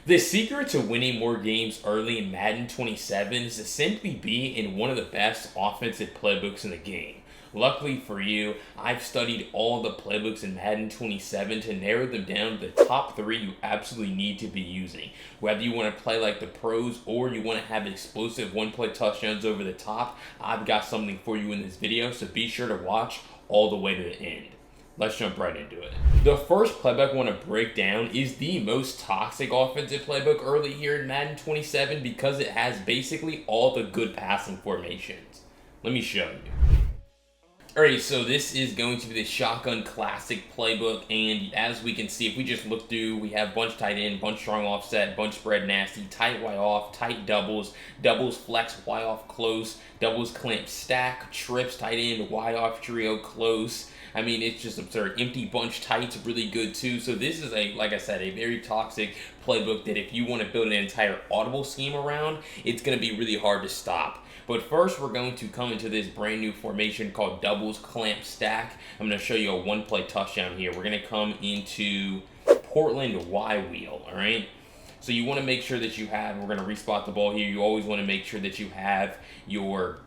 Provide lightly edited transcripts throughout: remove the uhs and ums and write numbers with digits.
The secret to winning more games early in Madden 27 is to simply be in one of the best offensive playbooks in the game. Luckily for you, I've studied all the playbooks in Madden 27 to narrow them down to the top 3 you absolutely need to be using. Whether you want to play like the pros or you want to have explosive one-play touchdowns over the top, I've got something for you in this video, so be sure to watch all the way to the end. Let's jump right into it. The first playbook I want to break down is the most toxic offensive playbook early here in Madden 27 because it has basically all the good passing formations. Let me show you. Alright, so this is going to be the Shotgun Classic playbook, and as we can see, if we just look through, we have bunch tight end, bunch strong offset, bunch spread nasty, tight Y off, tight doubles, doubles flex, Y off close, doubles clamp stack, trips tight end, Y off trio close. I mean, it's just absurd. Empty bunch tight's really good too. So this is like I said, a very toxic playbook that if you want to build an entire audible scheme around, it's going to be really hard to stop. But first, we're going to come into this brand new formation called doubles clamp stack. I'm going to show you a one-play touchdown here. We're going to come into Portland Y wheel, all right? So you want to make sure that you have, we're going to respot the ball here. You always want to make sure that you have your,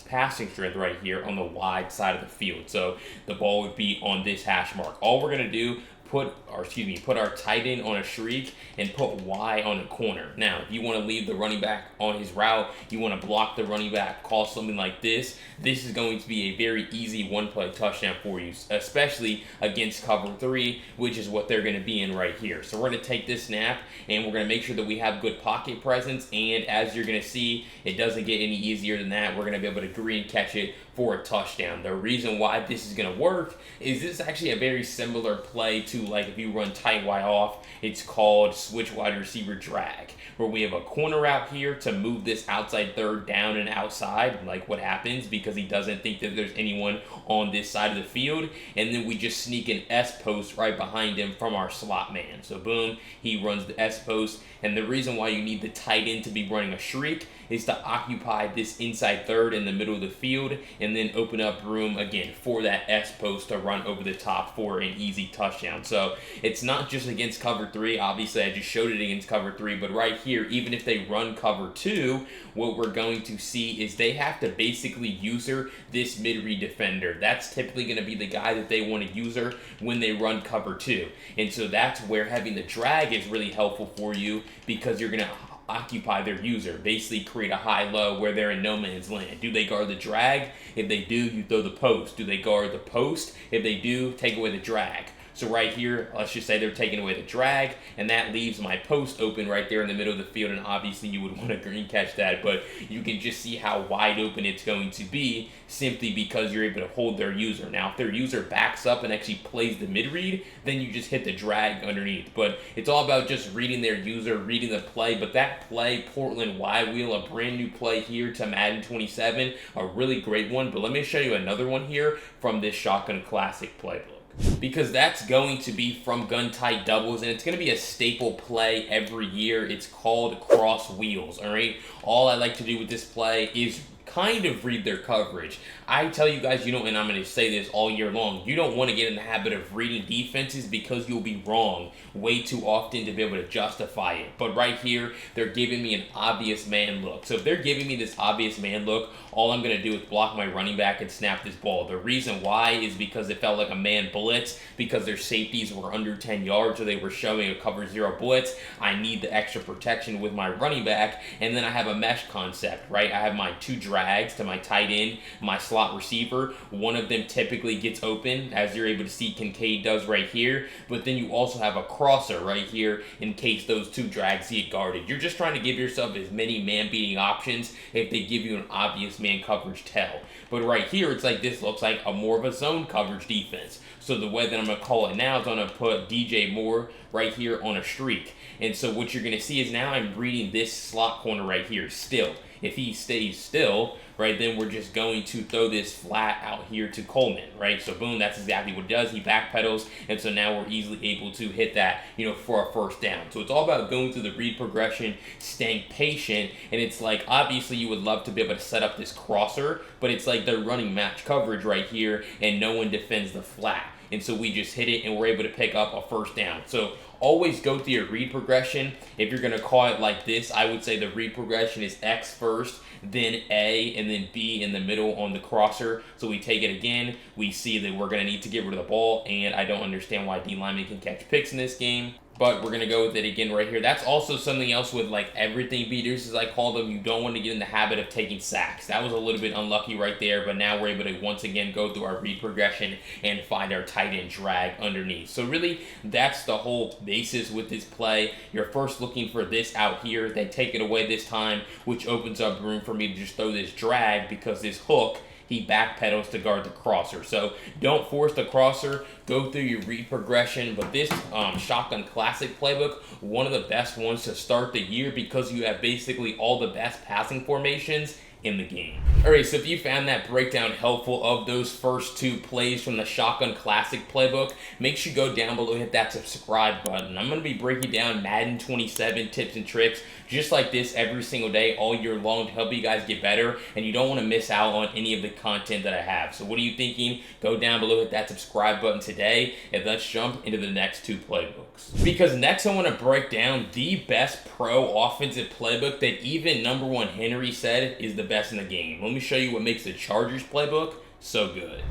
passing strength right here on the wide side of the field. So the ball would be on this hash mark. All we're going to do, put our tight end on a streak and put Y on a corner. Now, if you want to leave the running back on his route, you want to block the running back, call something like this, this is going to be a very easy one-play touchdown for you, especially against cover 3, which is what they're going to be in right here. So we're going to take this snap, and we're going to make sure that we have good pocket presence, and as you're going to see, it doesn't get any easier than that. We're going to be able to green catch it for a touchdown. The reason why this is going to work is this is actually a very similar play to like if you run tight Y off, it's called switch wide receiver drag, where we have a corner out here to move this outside third down and outside, like what happens because he doesn't think that there's anyone on this side of the field, and then we just sneak an S post right behind him from our slot man. So boom, he runs the S post, and the reason why you need the tight end to be running a shriek is to occupy this inside third in the middle of the field and then open up room again for that S post to run over the top for an easy touchdown. So it's not just against cover 3. Obviously, I just showed it against cover 3, but right here, even if they run cover 2, what we're going to see is they have to basically user this mid-read defender. That's typically going to be the guy that they want to user when they run cover 2. And so that's where having the drag is really helpful for you because you're going to occupy their user, basically create a high-low where they're in no man's land. Do they guard the drag? If they do, you throw the post. Do they guard the post? If they do, take away the drag. So right here, let's just say they're taking away the drag, and that leaves my post open right there in the middle of the field, and obviously you would want to green catch that, but you can just see how wide open it's going to be simply because you're able to hold their user. Now, if their user backs up and actually plays the mid-read, then you just hit the drag underneath. But it's all about just reading their user, reading the play, but that play, Portland Y wheel, a brand new play here to Madden 27, a really great one, but let me show you another one here from this Shotgun Classic playbook, because that's going to be from gun tight doubles, and it's going to be a staple play every year. It's called cross wheels, all right? All I like to do with this play is kind of read their coverage. I tell you guys, and I'm going to say this all year long, you don't want to get in the habit of reading defenses because you'll be wrong way too often to be able to justify it. But right here, they're giving me an obvious man look. So if they're giving me this obvious man look, all I'm going to do is block my running back and snap this ball. The reason why is because it felt like a man blitz, because their safeties were under 10 yards or they were showing a cover 0 blitz. I need the extra protection with my running back, and then I have a mesh concept, right? I have my 2 drags to my tight end, my slot receiver. One of them typically gets open, as you're able to see Kincaid does right here, but then you also have a crosser right here in case those 2 drags get guarded. You're just trying to give yourself as many man-beating options if they give you an obvious man coverage tell. But right here, it's like this looks like a more of a zone coverage defense. So the way that I'm going to call it now is I'm going to put DJ Moore right here on a streak. And so what you're going to see is now I'm reading this slot corner right here still. If he stays still, right, then we're just going to throw this flat out here to Coleman, right? So boom, that's exactly what it does. He backpedals, and so now we're easily able to hit that, for a first down. So it's all about going through the read progression, staying patient, and it's like, obviously you would love to be able to set up this crosser, but it's like they're running match coverage right here, and no one defends the flat. and so we just hit it and we're able to pick up a first down. So always go through your read progression. If you're going to call it like this, I would say the read progression is X first, then A, and then B in the middle on the crosser. So we take it again, we see that we're going to need to get rid of the ball, and I don't understand why D linemen can catch picks in this game, but we're going to go with it again right here. That's also something else with like everything beaters, as I call them. You don't want to get in the habit of taking sacks. That was a little bit unlucky right there, but now we're able to once again go through our read progression and find our tight end drag underneath. So really, that's the whole basis with this play. You're first looking for this out here. They take it away this time, which opens up room for me to just throw this drag, because this hook, he backpedals to guard the crosser. So don't force the crosser, go through your read progression. But this Shotgun Classic playbook, one of the best ones to start the year, because you have basically all the best passing formations in the game. Alright, so if you found that breakdown helpful of those first two plays from the Shotgun Classic playbook, make sure you go down below and hit that subscribe button. I'm going to be breaking down Madden 27 tips and tricks just like this every single day all year long to help you guys get better, and you don't want to miss out on any of the content that I have. So what are you thinking? Go down below, hit that subscribe button today, and let's jump into the next two playbooks. Because next I want to break down the best pro offensive playbook that even #1 Henry said is the best in the game. Let me show you what makes the Chargers playbook so good.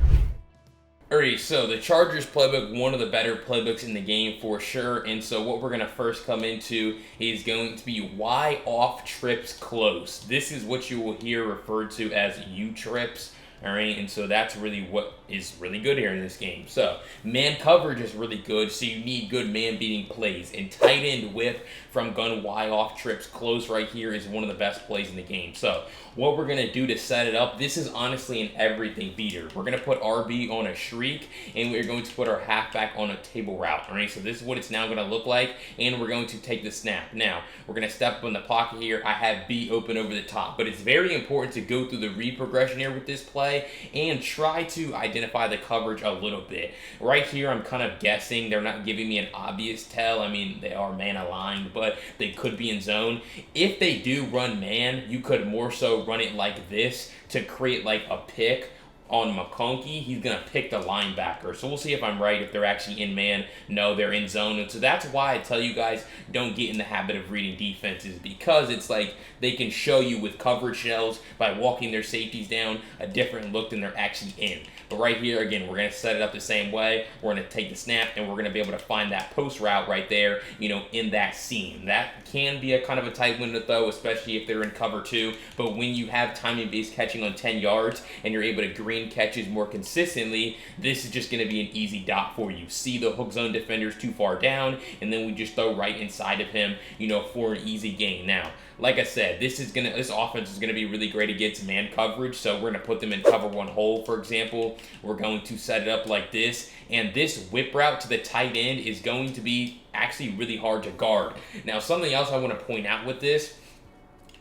Alright, so the Chargers playbook, one of the better playbooks in the game for sure. And so what we're going to first come into is going to be why off trips close. This is what you will hear referred to as U trips. Alright, and so that's really what is really good here in this game. So, man coverage is really good, so you need good man-beating plays. And tight end whip from gun Y off trips close right here is one of the best plays in the game. So, what we're going to do to set it up, this is honestly an everything beater. We're going to put RB on a shriek, and we're going to put our halfback on a table route. Alright, so this is what it's now going to look like, and we're going to take the snap. Now, we're going to step up in the pocket here. I have B open over the top, but it's very important to go through the read progression here with this play and try to identify the coverage a little bit. Right here, I'm kind of guessing. They're not giving me an obvious tell. I mean, they are man aligned, but they could be in zone. If they do run man, you could more so run it like this to create like a pick on McConkey. He's going to pick the linebacker. So we'll see if I'm right, if they're actually in man. No, they're in zone. And so that's why I tell you guys, don't get in the habit of reading defenses, because it's like they can show you with coverage shells by walking their safeties down a different look than they're actually in. But right here, again, we're going to set it up the same way. We're going to take the snap, and we're going to be able to find that post route right there, you know, in that seam. That can be a kind of a tight window, though, especially if they're in cover 2. But when you have timing-based catching on 10 yards and you're able to green catches more consistently, this is just going to be an easy dot for you. See the hook zone defenders too far down, and then we just throw right inside of him, you know, for an easy gain. Now, like I said, this offense is gonna be really great against man coverage. So we're gonna put them in cover 1 hole, for example. We're going to set it up like this, and this whip route to the tight end is going to be actually really hard to guard. Now, something else I want to point out with this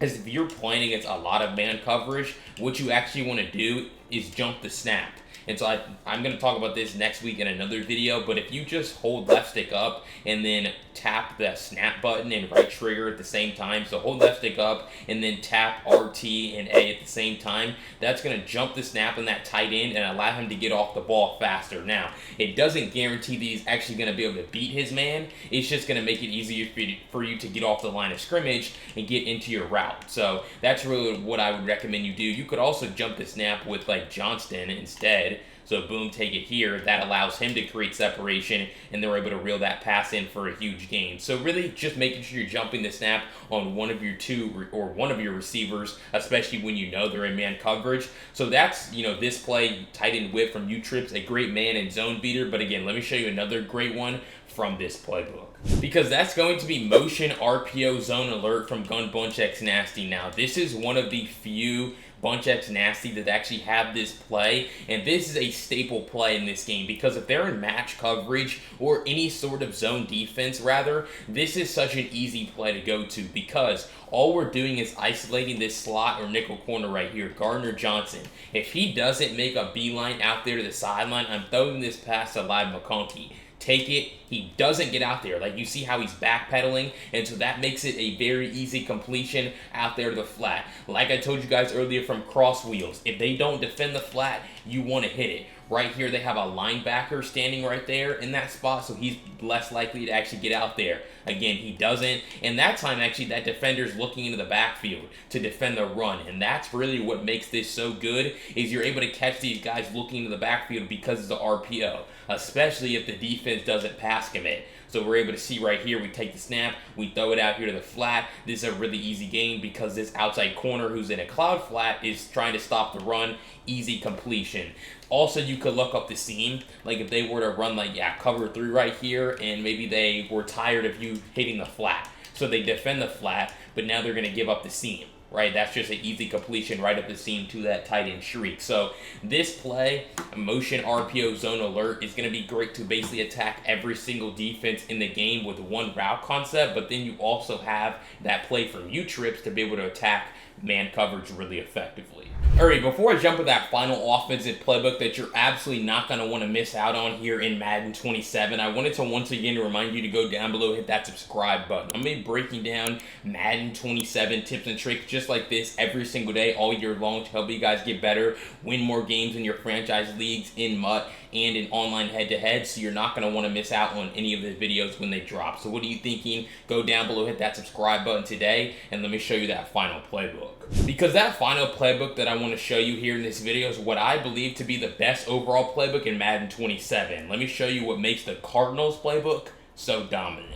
is if you're playing against a lot of man coverage, what you actually want to do is jump the snap. And so I'm going to talk about this next week in another video, but if you just hold left stick up and then tap the snap button and right trigger at the same time, so hold left stick up and then tap RT and A at the same time, that's going to jump the snap in that tight end and allow him to get off the ball faster. Now, it doesn't guarantee that he's actually going to be able to beat his man. It's just going to make it easier for you to get off the line of scrimmage and get into your route. So that's really what I would recommend you do. You could also jump the snap with like Johnston instead. So boom, take it here. That allows him to create separation, and they're able to reel that pass in for a huge gain. So really just making sure you're jumping the snap on one of your two or one of your receivers, especially when you know they're in man coverage. So that's, you know, this play, tight end whip from U-Trips, a great man and zone beater. But again, let me show you another great one from this playbook, because that's going to be motion RPO zone alert from Gun Bunch X Nasty. Now, this is one of the few Bunch X Nasty that actually have this play, and this is a staple play in this game, because if they're in match coverage or any sort of zone defense rather, this is such an easy play to go to, because all we're doing is isolating this slot or nickel corner right here, Gardner Johnson. If he doesn't make a beeline out there to the sideline, I'm throwing this pass to Live McConkey. Take it, he doesn't get out there. Like, you see how he's backpedaling, and so that makes it a very easy completion out there to the flat. Like I told you guys earlier from cross wheels, if they don't defend the flat, you want to hit it. right here they have a linebacker standing right there in that spot, so he's less likely to actually get out there. Again, he doesn't, and that time actually that defender's looking into the backfield to defend the run, and that's really what makes this so good, is you're able to catch these guys looking into the backfield because it's the RPO, especially if the defense doesn't pass commit. So we're able to see right here, we take the snap, we throw it out here to the flat. This is a really easy game because this outside corner who's in a cloud flat is trying to stop the run. Easy completion. Also, you could look up the seam, like if they were to run like, cover 3 right here, and maybe they were tired of you hitting the flat. So they defend the flat, but now they're going to give up the seam. Right, that's just an easy completion right up the seam to that tight end shriek. So this play, motion RPO zone alert, is going to be great to basically attack every single defense in the game with one route concept, but then you also have that play from U-trips to be able to attack man coverage really effectively. Alright, before I jump with that final offensive playbook that you're absolutely not going to want to miss out on here in Madden 27, I wanted to once again remind you to go down below, hit that subscribe button. I'm going to be breaking down Madden 27 tips and tricks just like this every single day, all year long, to help you guys get better, win more games in your franchise leagues, in MUT, and in online head-to-head, so you're not going to want to miss out on any of the videos when they drop. So what are you thinking? Go down below, hit that subscribe button today, and let me show you that final playbook. Because that final playbook that I want to show you here in this video is what I believe to be the best overall playbook in Madden 27. Let me show you what makes the Cardinals playbook so dominant.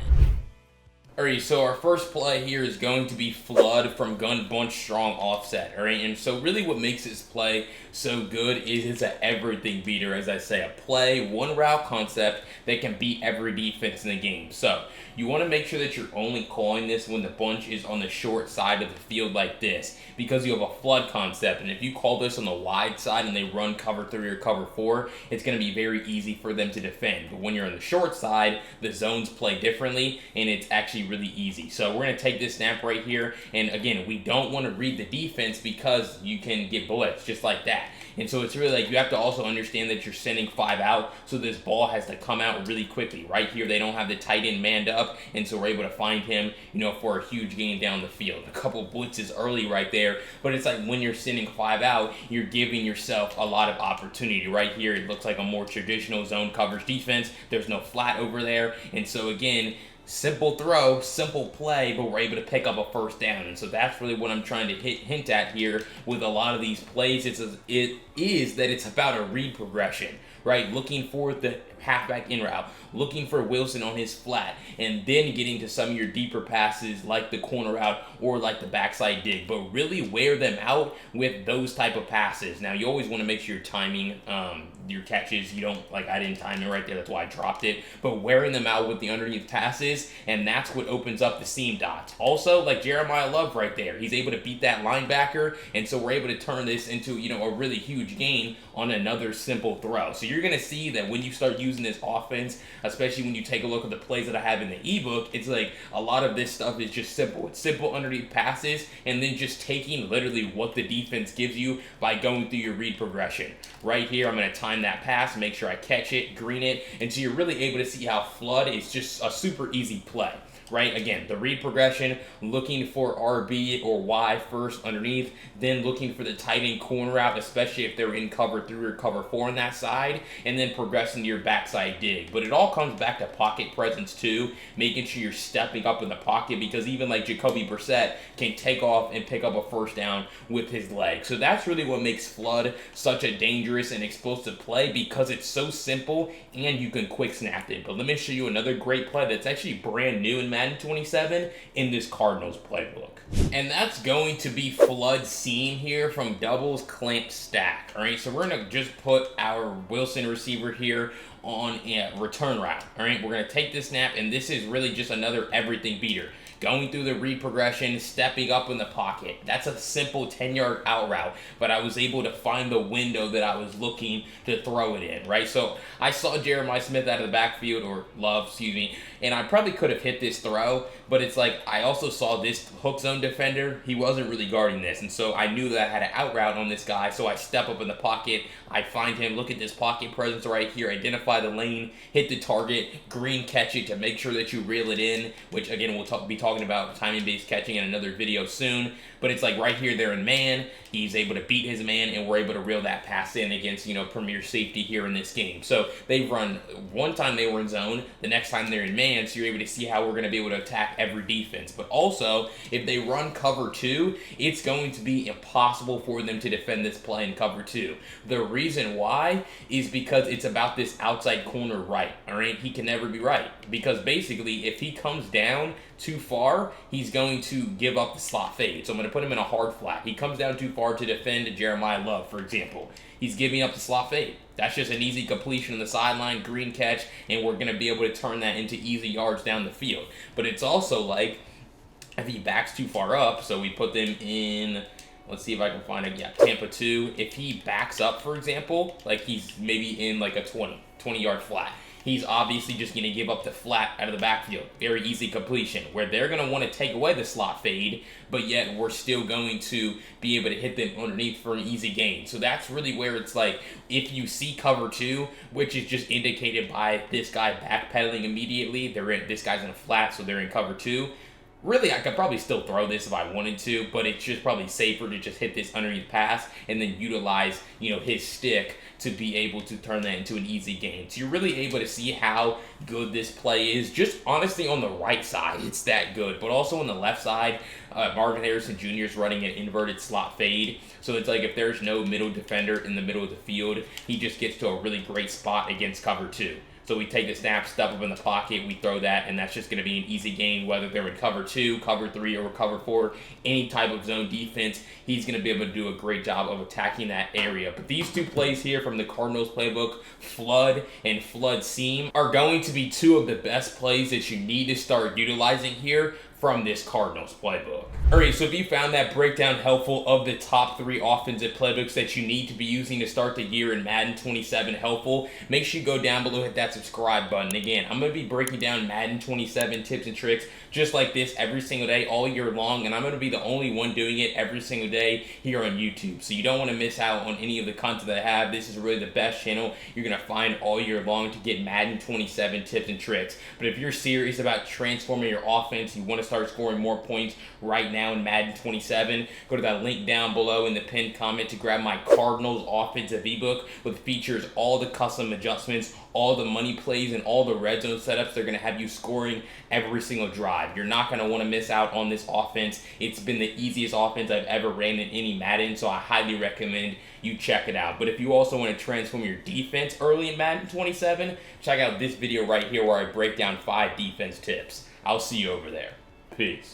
Alright, so our first play here is going to be flood from gun bunch strong offset. Alright, and so really what makes this play so good is it's an everything beater, as I say. A play, one route concept that can beat every defense in the game. So you want to make sure that you're only calling this when the bunch is on the short side of the field like this, because you have a flood concept, and if you call this on the wide side and they run cover 3 or cover 4, it's going to be very easy for them to defend. But when you're on the short side, the zones play differently, and it's actually really easy. So we're going to take this snap right here, and again, we don't want to read the defense because you can get blitzed just like that. And so it's really like you have to also understand that you're sending 5 out, so this ball has to come out really quickly. Right here, they don't have the tight end manned up, and so we're able to find him, for a huge gain down the field. A couple blitzes early right there, but it's like when you're sending 5 out, you're giving yourself a lot of opportunity. Right here, it looks like a more traditional zone coverage defense. There's no flat over there, and so again, simple throw, simple play, but we're able to pick up a first down. And so that's really what I'm trying to hint at here with a lot of these plays. It is that it's about a read progression, right? Looking for the halfback in route, looking for Wilson on his flat, and then getting to some of your deeper passes like the corner route or like the backside dig, but really wear them out with those type of passes. Now, you always want to make sure you're timing your catches. You don't, like, I didn't time it right there, that's why I dropped it, but wearing them out with the underneath passes, and that's what opens up the seam dots. Also, like Jeremiah Love right there, he's able to beat that linebacker, and so we're able to turn this into, a really huge gain on another simple throw. So you're going to see that when you start using this offense, especially when you take a look at the plays that I have in the ebook, it's like a lot of this stuff is just simple. It's simple underneath passes, and then just taking literally what the defense gives you by going through your read progression. Right here, I'm going to time that pass, make sure I catch it, green it, and so you're really able to see how flood is just a super easy play. Right, again, the read progression, looking for RB or Y first underneath, then looking for the tight end corner out, especially if they're in cover 3 or cover 4 on that side, and then progressing to your backside dig. But it all comes back to pocket presence too, making sure you're stepping up in the pocket, because even like Jacoby Brissett can take off and pick up a first down with his leg. So that's really what makes flood such a dangerous and explosive play, because it's so simple and you can quick snap it. But let me show you another great play that's actually brand new in Madden 27 in this Cardinals playbook. And that's going to be flood seam here from doubles clamp stack. Alright, so we're going to just put our Wilson receiver here on a return route. Alright, we're going to take this snap, and this is really just another everything beater. Going through the read progression, stepping up in the pocket. That's a simple 10-yard out route, but I was able to find the window that I was looking to throw it in, right? So I saw Jeremiah Smith out of the backfield, or Love, excuse me, and I probably could have hit this throw, but it's like I also saw this hook zone defender. He wasn't really guarding this, and so I knew that I had an out route on this guy, so I step up in the pocket. I find him, look at this pocket presence right here, identify the lane, hit the target, green catch it to make sure that you reel it in, which again we'll be talking talking about timing-based catching in another video soon, but it's like right here they're in man, he's able to beat his man, and we're able to reel that pass in against, you know, premier safety here in this game. So they run, one time they were in zone, the next time they're in man, so you're able to see how we're going to be able to attack every defense. But also, if they run cover 2, it's going to be impossible for them to defend this play in cover 2. The reason why is because it's about this outside corner right, all right? He can never be right, because basically if he comes down too far, he's going to give up the slot fade. So I'm going to put him in a hard flat. He comes down too far to defend Jeremiah Love, for example. He's giving up the slot fade. That's just an easy completion on the sideline, green catch, and we're going to be able to turn that into easy yards down the field. But it's also like, if he backs too far up, so we put them in, let's see if I can find it, yeah, Tampa 2. If he backs up, for example, like he's maybe in like a 20-yard flat, he's obviously just going to give up the flat out of the backfield. Very easy completion, where they're going to want to take away the slot fade, but yet we're still going to be able to hit them underneath for an easy gain. So that's really where it's like, if you see cover 2, which is just indicated by this guy backpedaling immediately, this guy's in a flat, so they're in cover 2. Really, I could probably still throw this if I wanted to, but it's just probably safer to just hit this underneath pass and then utilize, you know, his stick to be able to turn that into an easy gain. So you're really able to see how good this play is. Just honestly on the right side, it's that good. But also on the left side, Marvin Harrison Jr. is running an inverted slot fade. So it's like if there's no middle defender in the middle of the field, he just gets to a really great spot against cover 2. So we take the snap, step up in the pocket, we throw that, and that's just going to be an easy gain, whether they're in cover 2, cover 3, or cover 4, any type of zone defense. He's going to be able to do a great job of attacking that area. But these two plays here from the Cardinals playbook, flood and flood seam, are going to be two of the best plays that you need to start utilizing here from this Cardinals playbook. Alright, so if you found that breakdown helpful of the top 3 offensive playbooks that you need to be using to start the year in Madden 27 helpful, make sure you go down below, hit that subscribe button. Again, I'm going to be breaking down Madden 27 tips and tricks just like this every single day, all year long, and I'm going to be the only one doing it every single day here on YouTube. So you don't want to miss out on any of the content that I have. This is really the best channel you're going to find all year long to get Madden 27 tips and tricks. But if you're serious about transforming your offense, you want to start scoring more points right now in Madden 27, go to that link down below in the pinned comment to grab my Cardinals offensive ebook, which features all the custom adjustments, all the money plays, and all the red zone setups. They're going to have you scoring every single drive. You're not going to want to miss out on this offense. It's been the easiest offense I've ever ran in any Madden, so I highly recommend you check it out. But if you also want to transform your defense early in Madden 27, check out this video right here where I break down 5 defense tips. I'll see you over there. Peace.